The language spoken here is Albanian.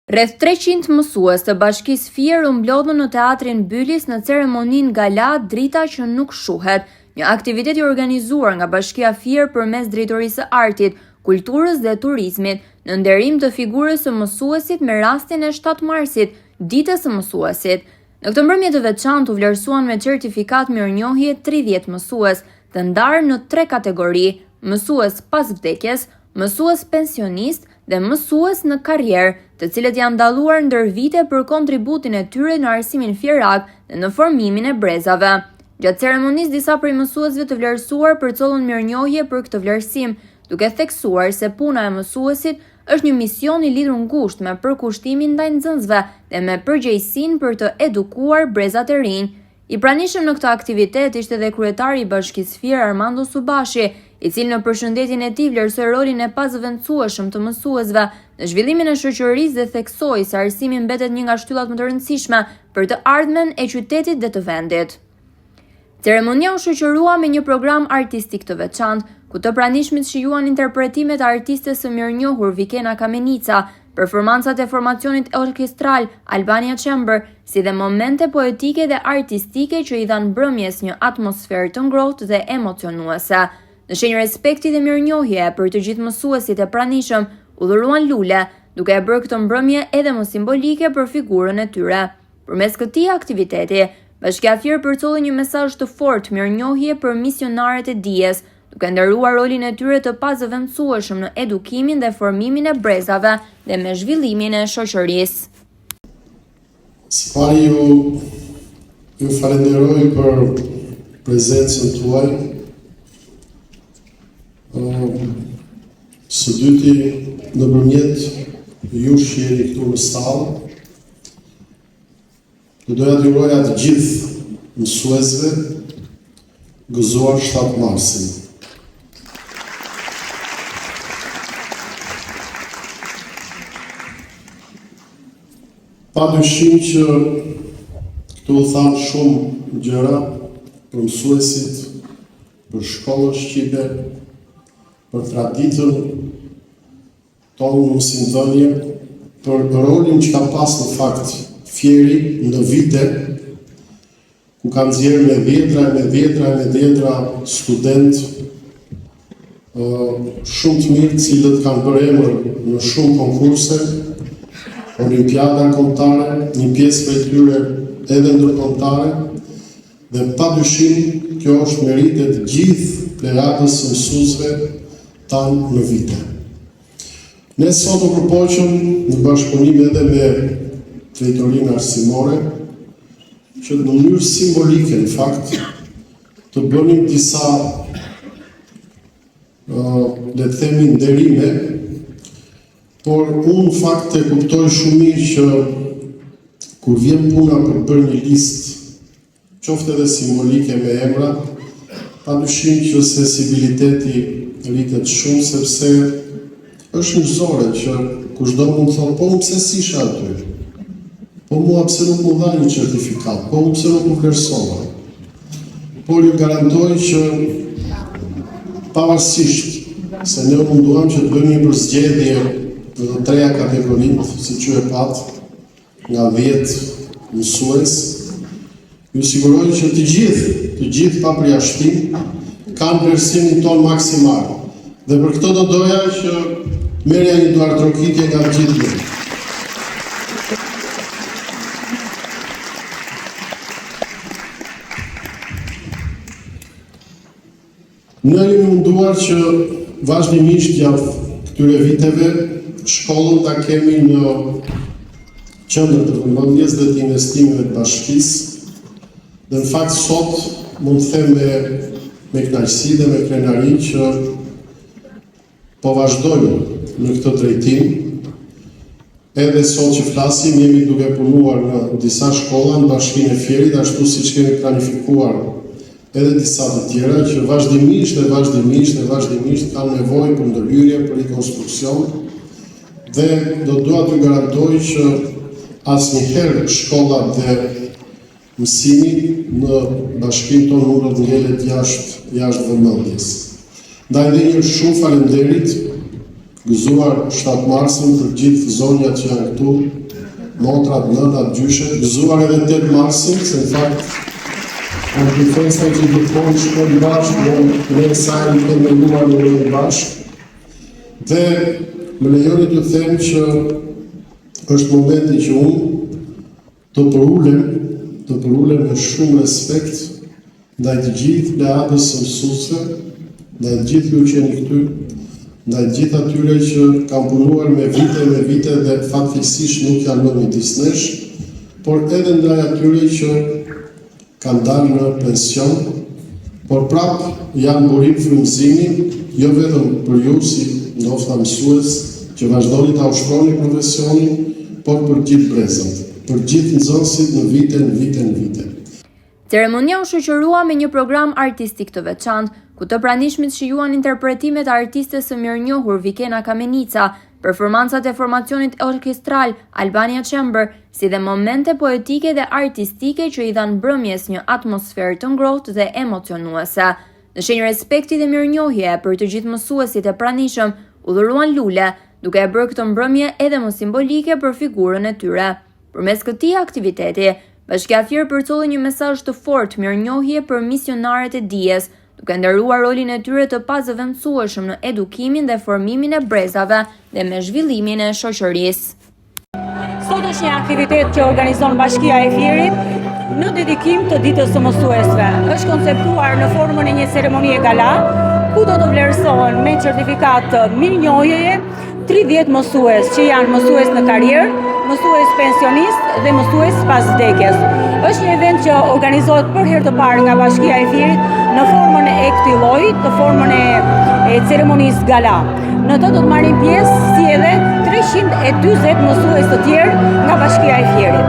Rreth 300 mësues të Bashkisë Fier u mblodhën në teatrin Bylis në ceremoninë gala Drita që nuk shuhet, një aktivitet i organizuar nga Bashkia Fier përmes Drejtorisë së Artit, Kulturës dhe Turizmit, në nderim të figurës së mësuesit me rastin e 7 marsit, ditës së mësuesit. Në këtë mbrëmje të veçantë u vlerësuan me certifikat mirënjohje 30 mësues, të ndarë në 3 kategori: mësues pas vdekjes, mësues pensionist dhe mësues në karrierë, të cilët janë dalluar ndër vite për kontributin e tyre në arsimin fierak dhe në formimin e brezave. Gjatë ceremonisë, disa prej mësuesve të vlerësuar përcollën mirënjohje për këtë vlerësim, duke theksuar se puna e mësuesit është një mision i lidhur ngushtë me përkushtimin ndaj nxënësve dhe me përgjegjësinë për të edukuar brezat e rinj. I pranishëm në këtë aktivitet ishte edhe kryetari i Bashkisë Fier Armando Subashi, i cili në përshëndetjen e tij vlerësoi rolin e pazëvendësueshëm të mësuesve në zhvillimin e shoqërisë dhe theksoi se arsimi mbetet një nga shtyllat më të rëndësishme për të ardhmen e qytetit dhe të vendit. Ceremonia u shoqërua me një program artistik të veçantë, ku të pranishmit shijuan interpretimet e artistes së mirënjohur Vikena Kamenica, performancat e formacionit orkestral Albania Chamber, si dhe momente poetike dhe artistike që i dhanë mbrëmjes një atmosferë të ngrohtë dhe emocionuese. Në shenjë respekti dhe mirënjohje për të gjithë mësuesit e pranishëm, u dhuruan lule, duke e bërë këtë mbrëmje edhe më simbolike për figurën e tyre. Përmes këtij aktiviteti, Bashkia Fier përcolli një mesazh të fortë mirënjohje për misionarët e dijes, duke nderuar rolin e tyre të pazëvendësueshëm në edukimin dhe formimin e brezave dhe me zhvillimin e shoqërisë. Së pari ju falenderoj për prezencën tuaj. Së dyti, nëpërmjet jush që jeni këtu në stallë, do doja t'ju uroja të gjithë mësuesve gëzuar 7 marsin. Pa dyshim që këtu u thanë shumë gjëra për mësuesit, për shkollën shqipe, për traditën tonë në mësimdhënie, për rolin që ka pas në fakt Fieri në vite, ku kanë nxjerrë me dhjetra student, shumë të mirë, cilët kanë bërë emër në shumë konkurse, olimpiada kombëtare, një pjesë prej tyre edhe ndërkombëtare, dhe padyshim kjo është merit e të gjithë plejadës së mësuesve tanë në vite. Ne sot u përpoqëm në bashkëpunim edhe me drejtorinë arsimore, që në mënyrë simbolike, në fakt, të bënim disa, le të themi, nderime, por unë në fakt e kuptoj shumë mirë që kur vjen puna për bërë një listë, qoftë edhe simbolike me emra, padyshim që sensibiliteti rritet shumë, sepse është një zore që kushdo mund të thonë, po unë pse s'isha aty? Po mua pse nuk mu dha një certifikat, po unë pse nuk mu vlerësova. Por ju garantoj që pavarësisht se ne munduam që të bëjmë një përzgjedhje në të 3 kategoritë, si që e pat, nga 10 mësues, ju siguroj që të gjithë pa përjashtim, kanë vlerësimin ton maksimal. Dhe për këto do doja që merrja një duartrokitje nga të gjithë. Ne jemi munduar që vazhdimisht gjatë këtyre viteve shkollën ta kemi në qendër të vëmendjes dhe të investimeve të bashkisë. Dhe në fakt sot mund të them me kënaqësi dhe me krenari që po vazhdojmë në këtë drejtim. Edhe sot që flasim jemi duke punuar në disa shkolla në Bashkinë e Fierit, ashtu siç kemi planifikuar edhe disa të tjera që vazhdimisht kanë nevojë për ndërhyrje, për rikonstruksion, dhe do dua t'ju garantoj që asnjëherë shkollat dhe mësimi në bashkinë tonë nuk do të ngelet jashtë vëmendjes. Ndaj dhe një shumë faleminderit gëzuar 7 marsin për gjithë zonjat që janë këtu, motrat, nënat, gjyshet, gëzuar edhe 8 marsin, se në fakt në të festa që të konë shkojnë bashkë, në sajnë të menduar në bashkë, dhe më lejoni të them që është momenti që unë të përulem me shumë respekt ndaj të gjithë pleadës së mësuesve, ndaj të gjithë ju që jeni këtu, ndaj të gjithë atyre që kanë punuar me vite dhe fatkeqësisht nuk janë më midis nesh, por edhe ndaj atyre që kanë dalë në pension, por prapë janë burim frymëzimi, jo vetëm për ju si ndoshta mësues që vazhdoni ta ushtroni profesionin, por për gjithë brezat, për gjithë nxënësit në vite. Ceremonia u shoqërua me një program artistik të veçantë, ku të pranishmit shijuan interpretimet e artistes së mirënjohur Vikena Kamenica, performancat e formacionit orkestral Albania Chamber, si dhe momente poetike dhe artistike që i dhanë mbrëmjes një atmosferë të ngrohtë dhe emocionuese. Në shenjë respekti dhe mirënjohje për të gjithë mësuesit e pranishëm, u dhuruan lule, duke e bërë këtë mbrëmje edhe më simbolike për figurën e tyre. Përmes këtij aktiviteti, Bashkia Fier përcolli një mesazh të fortë mirënjohje për misionarët e dijes, duke ndëruar rolin e tyre të pazëvendësueshëm në edukimin dhe formimin e brezave dhe me zhvillimin e shoqërisë. Sot është një aktivitet që organizon Bashkia e Fierit në dedikim të ditës së mësuesve. Është konceptuar në formën e një ceremonie gala, ku do të vlerësohen me certifikat mirënjohjeje 30 mësues që janë mësues në karrierë, mësues pensionist dhe mësues pas vdekjes. Është një event që organizohet për herë të parë nga Bashkia e Fierit në formën e këtij lloji, në formën e ceremonisë gala. Në të do të marrin pjesë si edhe 340 mësues të tjerë nga Bashkia e Fierit.